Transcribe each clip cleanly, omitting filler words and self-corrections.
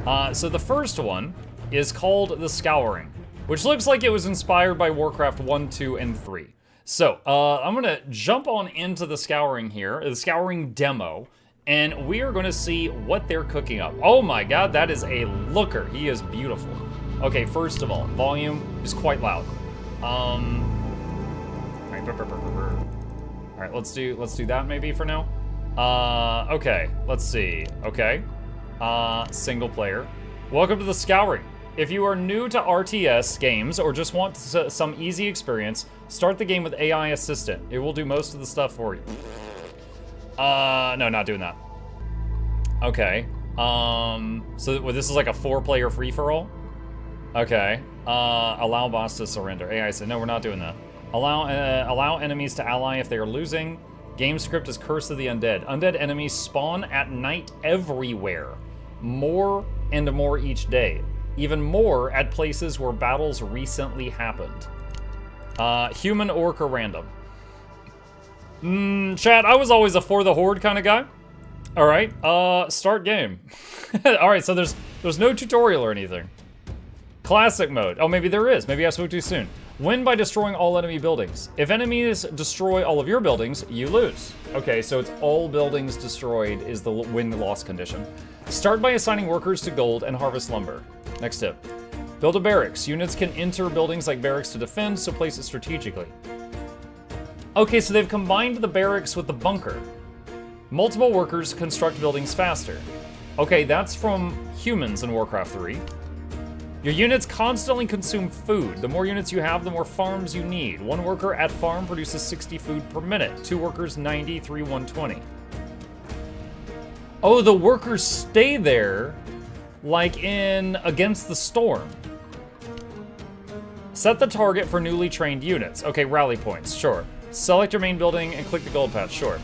So the first one is called the Scouring, which looks like it was inspired by Warcraft 1, 2, and 3. So, I'm gonna jump on into the Scouring here, the Scouring demo, and we are gonna see what they're cooking up. Oh my god, that is a looker. He is beautiful. Okay, first of all, volume is quite loud. Alright, let's do that maybe for now. Okay, let's see. Okay. Single player. Welcome to the Scouring. If you are new to RTS games or just want some easy experience, start the game with AI Assistant. It will do most of the stuff for you. No, not doing that. Okay. So this is like a 4-player free-for-all? Okay. Allow boss to surrender. AI said, no, we're not doing that. Allow enemies to ally if they are losing. Game script is Curse of the Undead. Undead enemies spawn at night everywhere. More and more each day. Even more at places where battles recently happened. Human, orc, or random. Chat, I was always a for the horde kind of guy. Alright, start game. Alright, so there's no tutorial or anything. Classic mode. Oh, maybe there is. Maybe I spoke too soon. Win by destroying all enemy buildings. If enemies destroy all of your buildings, you lose. Okay, so it's all buildings destroyed is the win-loss condition. Start by assigning workers to gold and harvest lumber. Next tip. Build a barracks. Units can enter buildings like barracks to defend, so place it strategically. Okay, so they've combined the barracks with the bunker. Multiple workers construct buildings faster. Okay, that's from humans in Warcraft 3. Your units constantly consume food. The more units you have, the more farms you need. 1 worker at farm produces 60 food per minute. 2 workers, 90, 3, 120. Oh, the workers stay there, like in Against the Storm. Set the target for newly trained units. Okay, rally points, sure. Select your main building and click the gold patch, sure.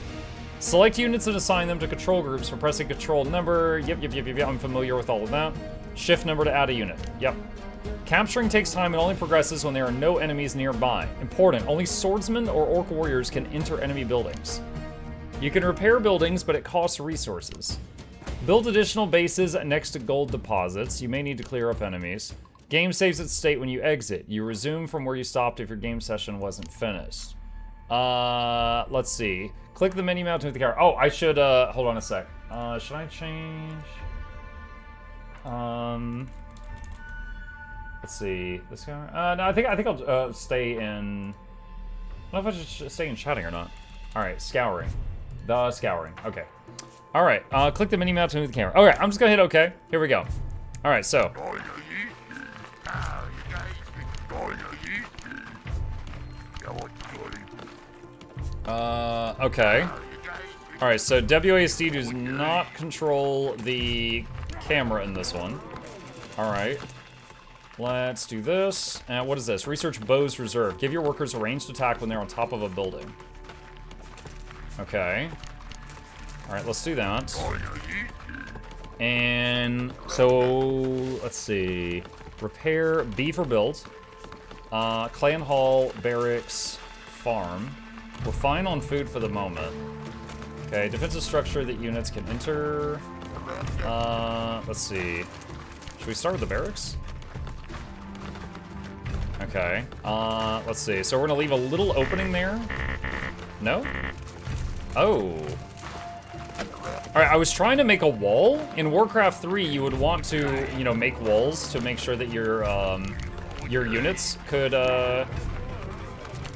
Select units and assign them to control groups for pressing control number. Yep, I'm familiar with all of that. Shift number to add a unit. Yep. Capturing takes time and only progresses when there are no enemies nearby. Important, only swordsmen or orc warriors can enter enemy buildings. You can repair buildings, but it costs resources. Build additional bases next to gold deposits. You may need to clear up enemies. Game saves its state when you exit. You resume from where you stopped if your game session wasn't finished. Let's see. Click the menu mount to move the car. Oh, I should, hold on a sec. Should I change? Let's see. This guy? No, I think I'll stay in... I don't know if I should stay in chatting or not. Alright, Scouring. The Scouring. Okay. Alright, click the mini map to move the camera. Okay, I'm just gonna hit OK. Here we go. Alright, so. Okay. Alright, so WASD does not control the camera in this one. Alright. Let's do this. And what is this? Research bows reserve. Give your workers a ranged attack when they're on top of a building. Okay. Alright, let's do that. And so, let's see. Repair, B for build. Clan hall, barracks, farm. We're fine on food for the moment. Okay, defensive structure that units can enter. Let's see. Should we start with the barracks? Okay. Let's see. So we're gonna leave a little opening there. No? Oh. Alright, I was trying to make a wall. In Warcraft 3, you would want to, you know, make walls to make sure that your units could,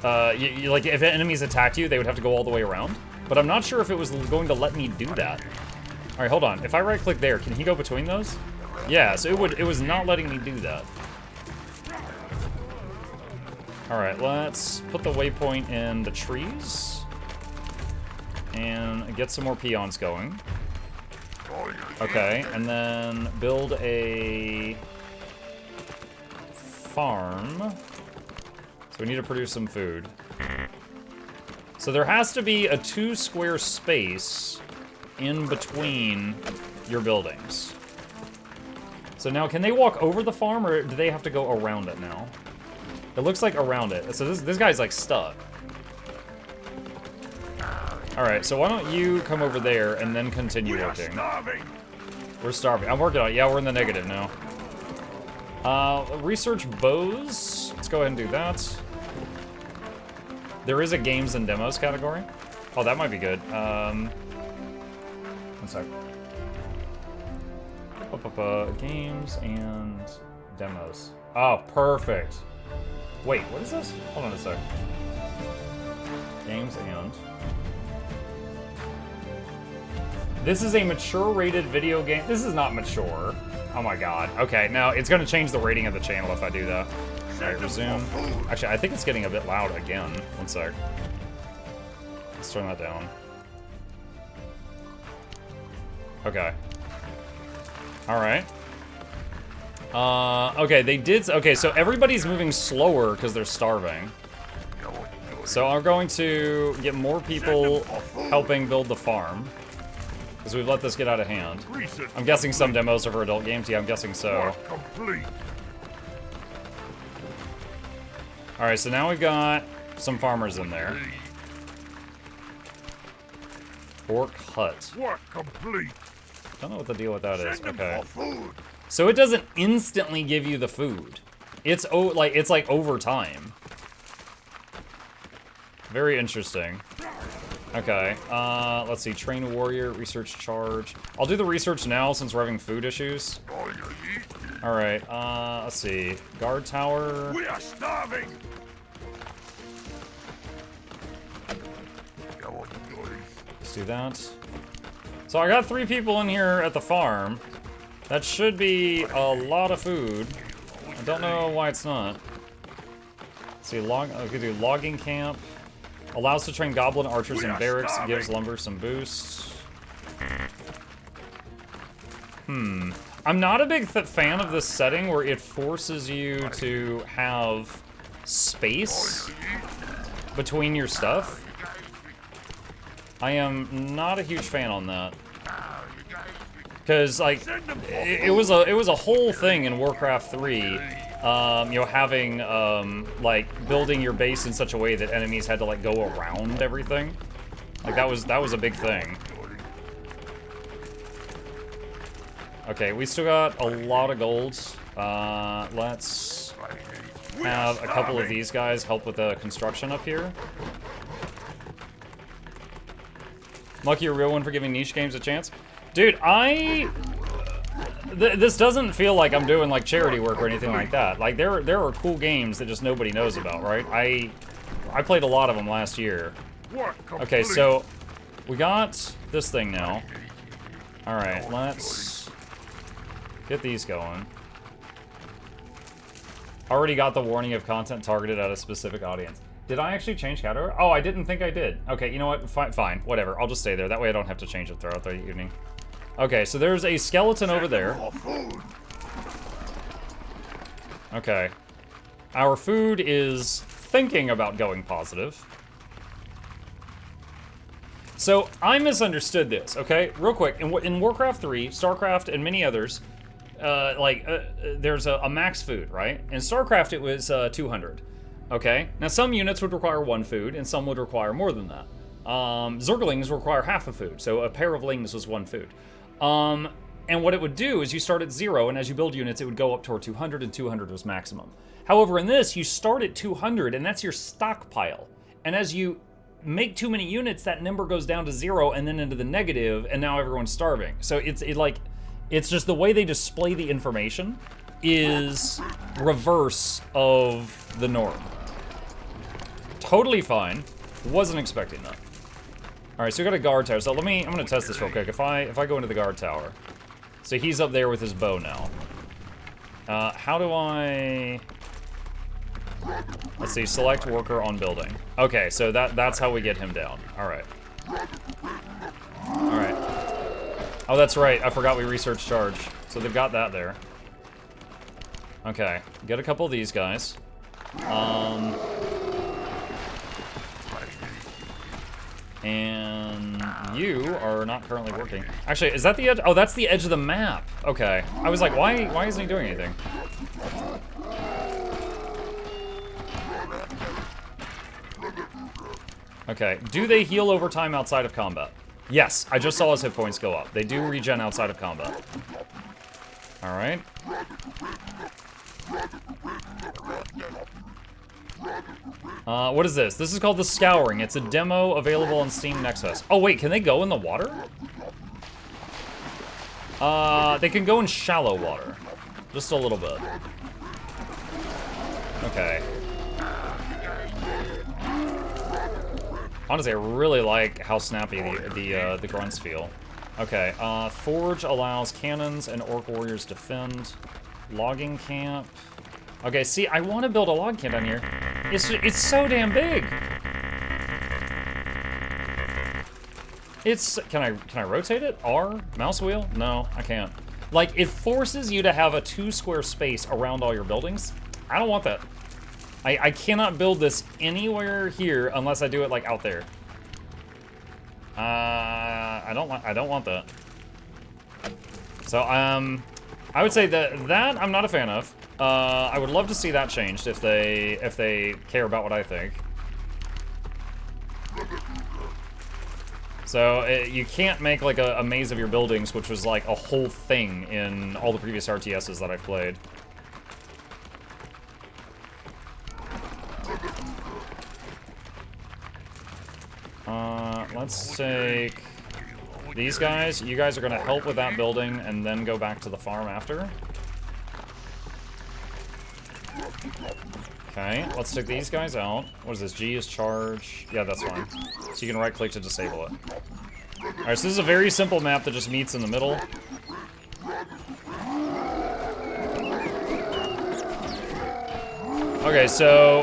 like, if enemies attacked you, they would have to go all the way around. But I'm not sure if it was going to let me do that. Alright, hold on. If I right-click there, can he go between those? Yeah, so it was not letting me do that. Alright, let's put the waypoint in the trees. And get some more peons going. Okay, and then build a farm. So we need to produce some food. So there has to be a 2 square space in between your buildings. So now, can they walk over the farm, or do they have to go around it now? It looks like around it. So this guy's like stuck. Alright, so why don't you come over there and then continue working. We're starving. I'm working on it. Yeah, we're in the negative now. Research bows. Let's go ahead and do that. There is a games and demos category. Oh, that might be good. One sec. Games and demos. Oh, perfect. Wait, what is this? Hold on a sec. Games and... This is a mature rated video game. This is not mature. Oh my god. Okay, now it's gonna change the rating of the channel if I do that. Alright, resume. Actually, I think it's getting a bit loud again. One sec. Let's turn that down. Okay. Alright. Okay, they did... Okay, so everybody's moving slower because they're starving. So I'm going to get more people helping build the farm. Because we've let this get out of hand. I'm guessing some demos are for adult games. Yeah, I'm guessing so. Alright, so now we've got some farmers in there. Pork hut. Don't know what the deal with that is. Okay. So it doesn't instantly give you the food. It's like over time. Very interesting. Okay, let's see, train a warrior, research charge. I'll do the research now since we're having food issues. Alright, let's see, guard tower. We are starving! Let's do that. So I got 3 people in here at the farm. That should be a lot of food. I don't know why it's not. Let's see, I could do logging camp. Allows to train goblin archers in barracks. Gives lumber some boosts. I'm not a big fan of this setting where it forces you to have space between your stuff. I am not a huge fan on that. Because, like, it was a whole thing in Warcraft 3, you know, having, like, building your base in such a way that enemies had to, like, go around everything. Like, that was a big thing. Okay, we still got a lot of gold. Let's have a couple of these guys help with the construction up here. Lucky, a real one for giving niche games a chance. Dude, this doesn't feel like I'm doing like charity work or anything like that. Like there are cool games that just nobody knows about, right? I played a lot of them last year. Okay, so we got this thing now. All right, let's get these going. Already got the warning of content targeted at a specific audience. Did I actually change category? Oh, I didn't think I did. Okay, you know what? Fine, whatever. I'll just stay there. That way I don't have to change it throughout the evening. Okay, so there's a skeleton over there. Okay. Our food is thinking about going positive. So, I misunderstood this, okay? Real quick, in Warcraft 3, StarCraft, and many others, there's a max food, right? In StarCraft, it was 200. Okay, now some units would require 1 food, and some would require more than that. Zerglings require half a food, so a pair of lings was 1 food. And what it would do is you start at 0, and as you build units, it would go up toward 200, and 200 was maximum. However, in this, you start at 200, and that's your stockpile. And as you make too many units, that number goes down to 0, and then into the negative, and now everyone's starving. So it's just the way they display the information is reverse of the norm. Totally fine. Wasn't expecting that. All right, so we got a guard tower. So I'm gonna test this real quick. If I go into the guard tower, so he's up there with his bow now. How do I? Let's see. Select worker on building. Okay, so that's how we get him down. All right. All right. Oh, that's right. I forgot we researched charge. So they've got that there. Okay, get a couple of these guys. And you are not currently working. Actually, is that the edge? Oh, that's the edge of the map. Okay. I was like, why isn't he doing anything? Okay. Do they heal over time outside of combat? Yes, I just saw his hit points go up. They do regen outside of combat. Alright. What is this? This is called the Scouring. It's a demo available on Steam next to us. Oh wait, can they go in the water? They can go in shallow water. Just a little bit. Okay. Honestly, I really like how snappy the grunts feel. Okay, Forge allows cannons and orc warriors defend. Logging camp. Okay, see, I want to build a log camp down here. It's so damn big. Can I rotate it? R? Mouse wheel? No, I can't. Like, it forces you to have a 2 square space around all your buildings. I don't want that. I cannot build this anywhere here unless I do it, like, out there. I don't want that. So, I would say that I'm not a fan of. I would love to see that changed if they care about what I think. So, you can't make, like, a maze of your buildings, which was, like, a whole thing in all the previous RTSs that I've played. Let's take these guys. You guys are gonna help with that building and then go back to the farm after. Okay, let's take these guys out. What is this? G is charge. Yeah, that's fine. So you can right click to disable it. Alright, so this is a very simple map that just meets in the middle. Okay, so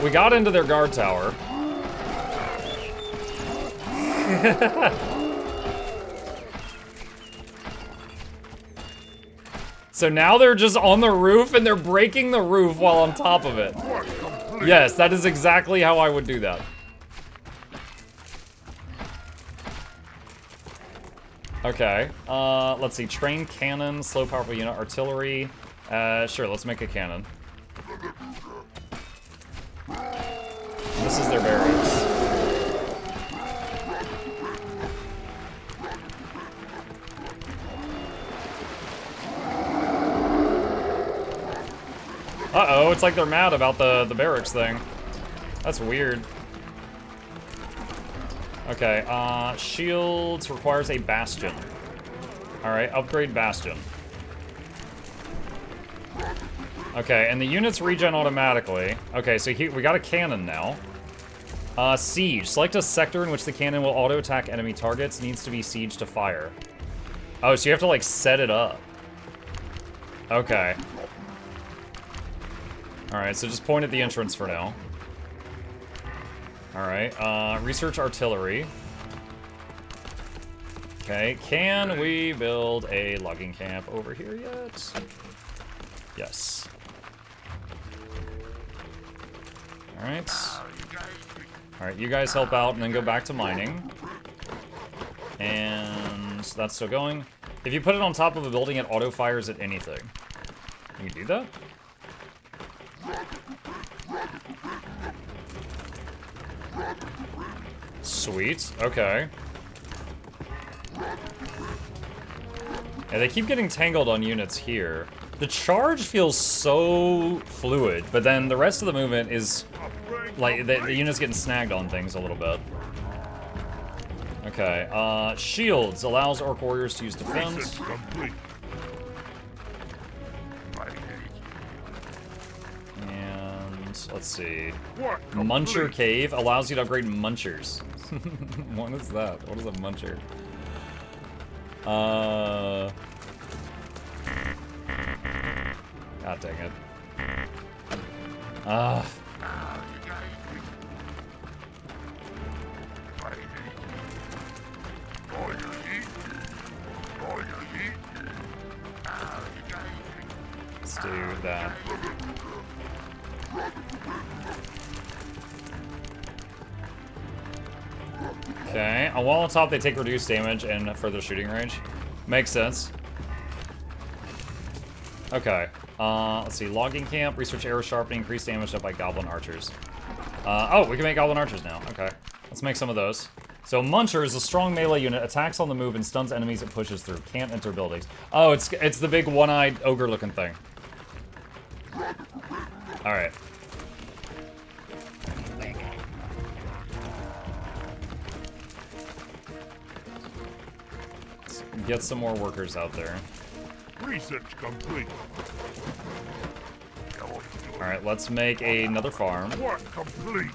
we got into their guard tower. So now they're just on the roof and they're breaking the roof while on top of it. Yes, that is exactly how I would do that. Okay, let's see, train cannon, slow powerful unit, artillery. Sure, let's make a cannon. This is their barracks. Uh-oh, it's like they're mad about the barracks thing. That's weird. Okay, shields requires a bastion. Alright, upgrade bastion. Okay, and the units regen automatically. Okay, so we got a cannon now. Siege. Select a sector in which the cannon will auto-attack enemy targets. Needs to be siege to fire. Oh, so you have to, like, set it up. Okay. Alright, so just point at the entrance for now. Alright, research artillery. Okay, can we build a logging camp over here yet? Yes. Alright. Alright, you guys help out and then go back to mining. And that's still going. If you put it on top of a building, it auto-fires at anything. Can you do that? Sweet, okay. Yeah, they keep getting tangled on units here. The charge feels so fluid, but then the rest of the movement is like the unit's getting snagged on things a little bit. Okay, shields allows orc warriors to use defense. And let's see. Muncher Cave allows you to upgrade munchers. What is that? What is a muncher? God dang it. Let's do that. Okay, a wall on top, they take reduced damage and further shooting range. Makes sense. Okay, let's see, logging camp, research arrow sharpening, increased damage up by goblin archers. Oh, we can make goblin archers now, okay. Let's make some of those. So Muncher is a strong melee unit, attacks on the move and stuns enemies it pushes through. Can't enter buildings. Oh, it's the big one-eyed ogre-looking thing. All right. Let's get some more workers out there. Research complete. All right, let's make another farm. Work complete.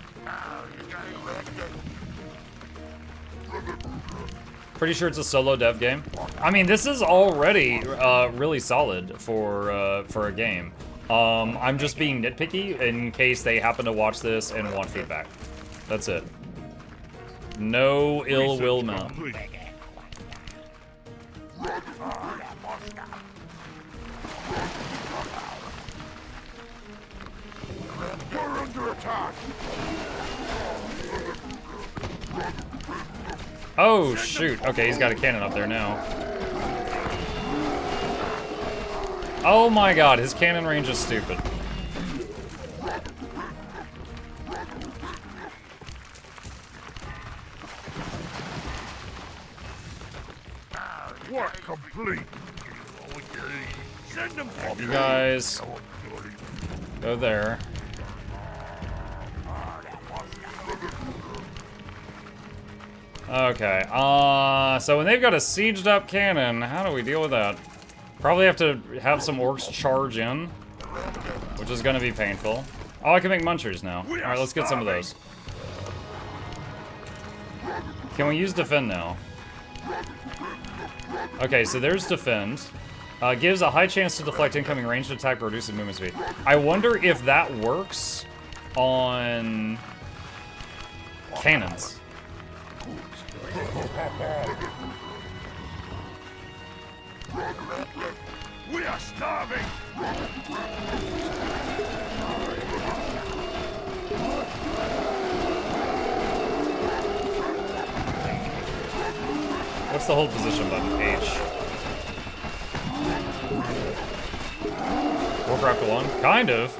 Pretty sure it's a solo dev game. I mean, this is already really solid for a game. I'm just being nitpicky in case they happen to watch this and want feedback. That's it. No ill will meant. We're under attack. Oh, shoot. Okay, he's got a cannon up there now. Oh my god, his cannon range is stupid. Work complete. Send them for You guys go there. Okay, so when they've got a sieged up cannon, how do we deal with that? Probably have to have some orcs charge in, which is gonna be painful. Oh, I can make munchers now. Alright, let's get some of those. Can we use defend now? Okay, so there's defend. Gives a high chance to deflect incoming ranged attack, but reduces movement speed. I wonder if that works on cannons. We are starving. What's the hold position button? H. Warcraft 1? Kind of.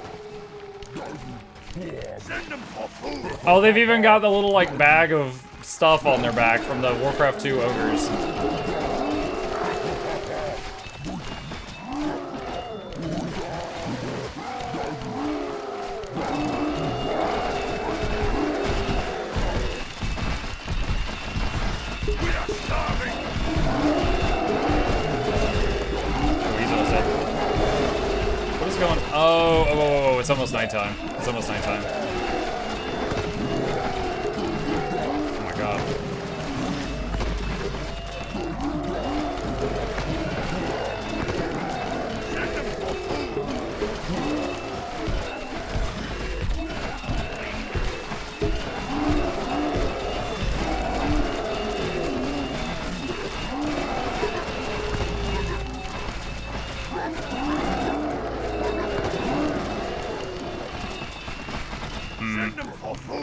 Send them for food. Oh, they've even got the little, like, bag of stuff on their back from the Warcraft 2 ogres. We are starving. What is going on? Oh, it's almost nighttime. It's almost nighttime. Oh my god.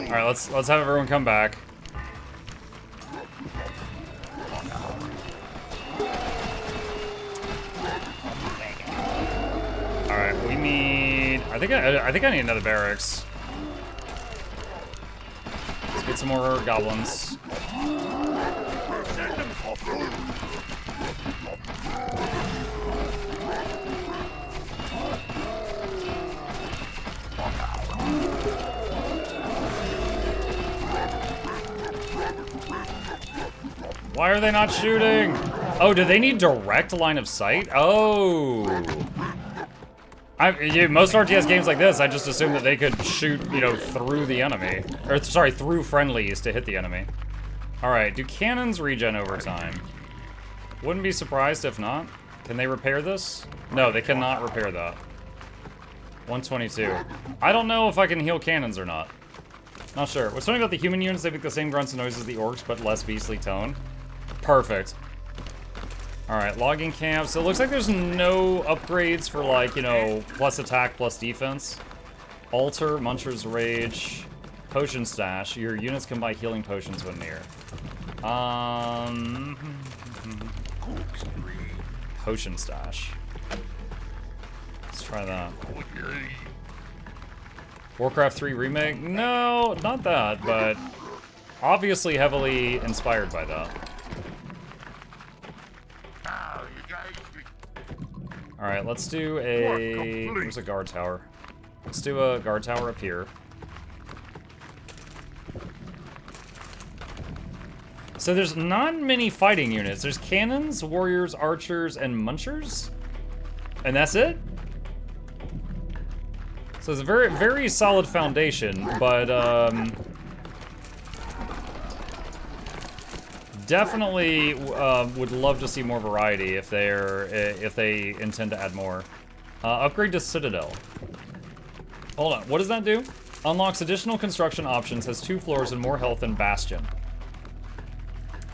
Alright, let's have everyone come back. Alright, we need... I think I need another barracks. Let's get some more goblins. Why are they not shooting? Oh, do they need direct line of sight? Oh. Most RTS games like this, I just assume that they could shoot, you know, through the enemy. Or, sorry, through friendlies to hit the enemy. Alright, do cannons regen over time? Wouldn't be surprised if not. Can they repair this? No, they cannot repair that. 122. I don't know if I can heal cannons or not. Not sure. What's funny about the human units, they make the same grunts and noises as the orcs, but less beastly tone. Perfect. Alright, logging camp. So it looks like there's no upgrades for, like, you know, plus attack, plus defense. Altar, Muncher's Rage, Potion Stash. Your units can buy healing potions when near. Potion Stash. Let's try that. Warcraft 3 Remake? No, not that, but Obviously heavily inspired by that. Alright, let's do a... Where's a guard tower? Let's do a guard tower up here. So there's not many fighting units. There's cannons, warriors, archers, and munchers. And that's it? So it's a very, very solid foundation, but, definitely would love to see more variety if they intend to add more. Upgrade to Citadel. Hold on, what does that do? Unlocks additional construction options, has 2 floors and more health than Bastion.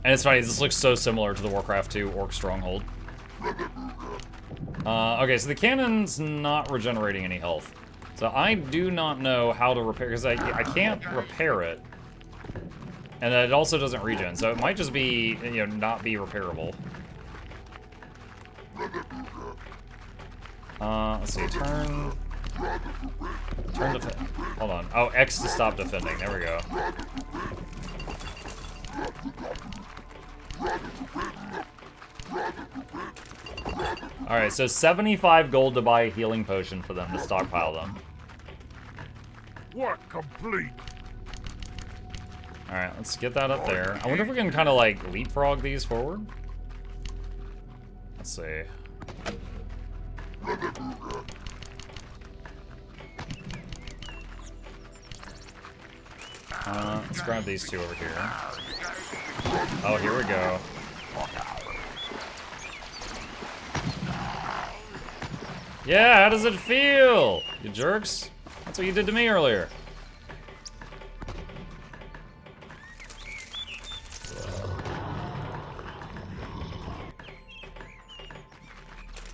And it's funny, this looks so similar to the Warcraft 2 Orc Stronghold. Okay, so the cannon's not regenerating any health. So I do not know how to repair, because I can't repair it. And it also doesn't regen, so it might just be, you know, not be repairable. Let's see, turn defend. Hold on. Oh, X to stop defending. There we go. Alright, so 75 gold to buy a healing potion for them to stockpile them. Work complete. Alright, let's get that up there. I wonder if we can kind of like leapfrog these forward. Let's see. Let's grab these two over here. Oh, here we go. Yeah, how does it feel? You jerks. That's what you did to me earlier.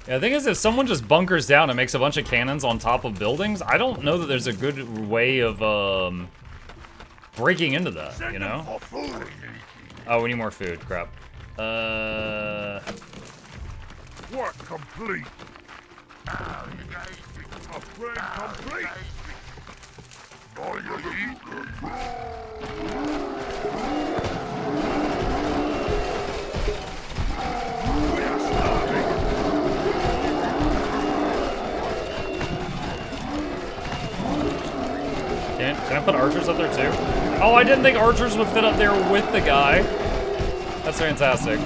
Yeah, the thing is, if someone just bunkers down and makes a bunch of cannons on top of buildings, I don't know that there's a good way of, breaking into that, you know? Oh, we need more food. Crap. Work complete. Upgrade complete. All you eat. We are starving. Can I put archers up there too? Oh, I didn't think archers would fit up there with the guy. That's fantastic.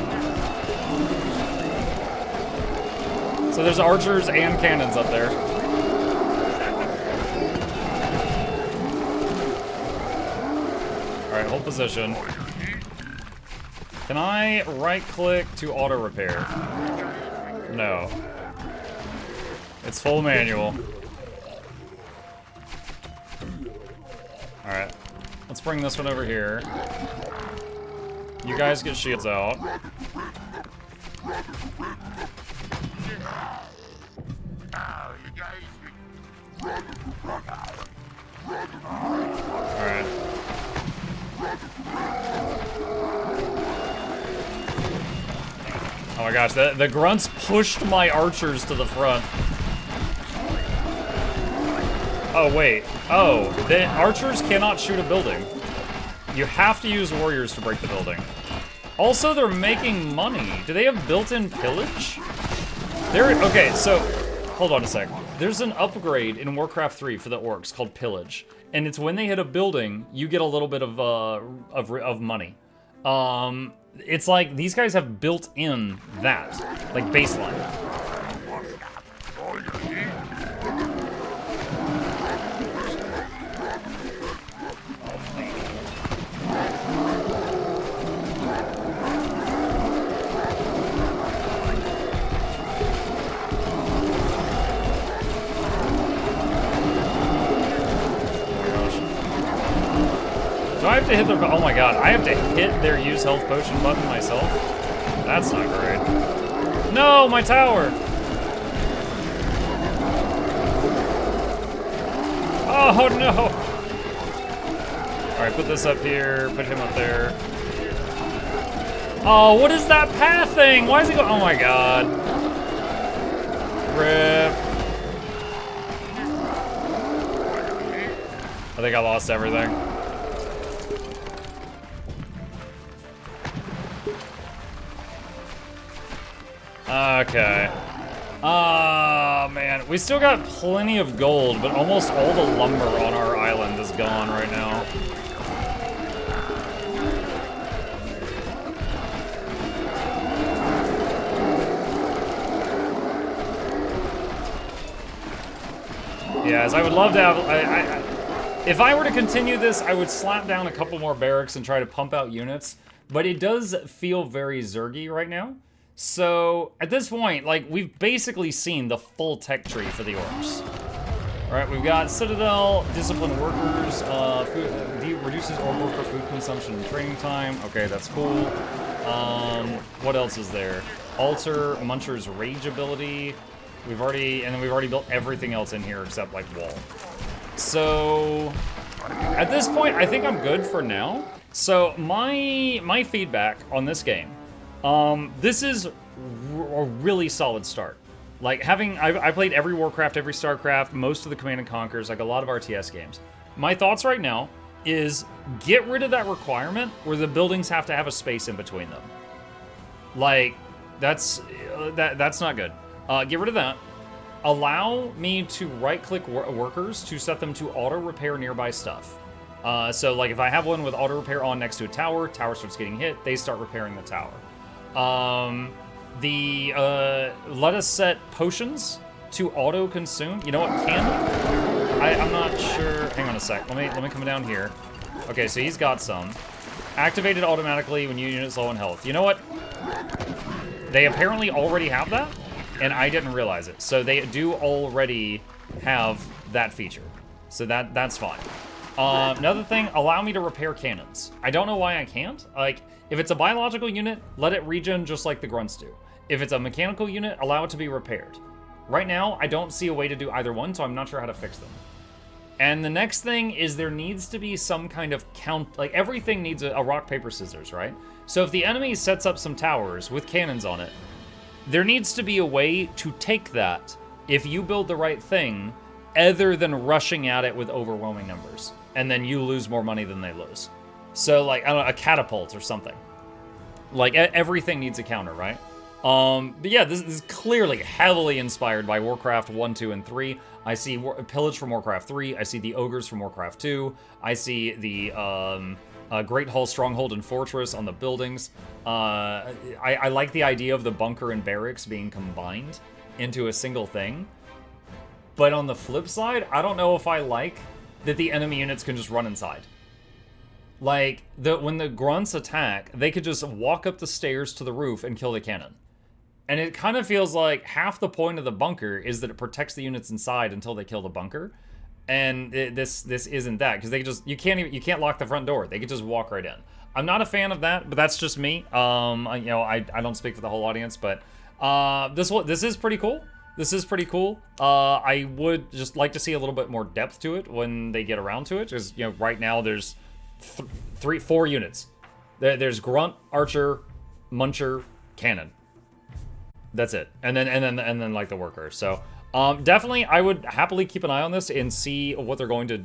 So there's archers and cannons up there. Alright, hold position. Can I right-click to auto-repair? No. It's full manual. Alright. Let's bring this one over here. You guys get shields out. Alright. Oh my gosh, the grunts pushed my archers to the front. Oh, wait. Oh, the archers cannot shoot a building. You have to use warriors to break the building. Also, they're making money. Do they have built-in pillage? Okay, so, hold on a sec. There's an upgrade in Warcraft 3 for the orcs called Pillage. And it's when they hit a building, you get a little bit of money. It's like, these guys have built in that, like baseline. Do I have to hit their... Oh my god, I have to hit their use health potion button myself? That's not great. No, my tower! Oh no! Alright, put this up here, put him up there. Oh, what is that path thing? Why is he going... Oh my god. Rip. I think I lost everything. Okay. Man, we still got plenty of gold, but almost all the lumber on our island is gone right now. Yes, I would love to have... if I were to continue this, I would slap down a couple more barracks and try to pump out units, but it does feel very Zergy right now. So, at this point, like, we've basically seen the full tech tree for the orcs. Alright, we've got Citadel, Disciplined Workers, reduces orc worker food consumption and training time. Okay, that's cool. What else is there? Alter, Muncher's Rage ability. We've already built everything else in here except, like, wall. So, at this point, I think I'm good for now. So, my feedback on this game, this is a really solid start. Like, I played every Warcraft, every StarCraft, most of the Command & Conquers, like a lot of RTS games. My thoughts right now is get rid of that requirement where the buildings have to have a space in between them. Like, that's not good. Get rid of that. Allow me to right-click workers to set them to auto-repair nearby stuff. So, like, if I have one with auto-repair on next to a tower, tower starts getting hit, they start repairing the tower. Let us set potions to auto-consume. You know what, can I'm not sure. Hang on a sec. Let me come down here. Okay, so he's got some. Activated automatically when unit's low on health. You know what? They apparently already have that, and I didn't realize it. So they do already have that feature. So that's fine. Another thing, allow me to repair cannons. I don't know why I can't. Like, if it's a biological unit, let it regen just like the grunts do. If it's a mechanical unit, allow it to be repaired. Right now, I don't see a way to do either one, so I'm not sure how to fix them. And the next thing is there needs to be some kind of count, like everything needs a rock, paper, scissors, right? So if the enemy sets up some towers with cannons on it, there needs to be a way to take that if you build the right thing, other than rushing at it with overwhelming numbers. And then you lose more money than they lose. So, like, I don't know, a catapult or something. Like, everything needs a counter, right? But yeah, this is clearly heavily inspired by Warcraft 1, 2, and 3. I see Pillage from Warcraft 3. I see the Ogres from Warcraft 2. I see the Great Hall, Stronghold, and Fortress on the buildings. I like the idea of the bunker and barracks being combined into a single thing. But on the flip side, I don't know if I like that the enemy units can just run inside. Like, when the grunts attack, they could just walk up the stairs to the roof and kill the cannon. And it kind of feels like half the point of the bunker is that it protects the units inside until they kill the bunker. And this isn't that, because they you can't lock the front door. They could just walk right in. I'm not a fan of that, but that's just me. I don't speak for the whole audience, but this is pretty cool. This is pretty cool. I would just like to see a little bit more depth to it when they get around to it, because right now there's 4 units. There's grunt, archer, muncher, cannon. That's it, and then like the worker. So definitely, I would happily keep an eye on this and see what they're going to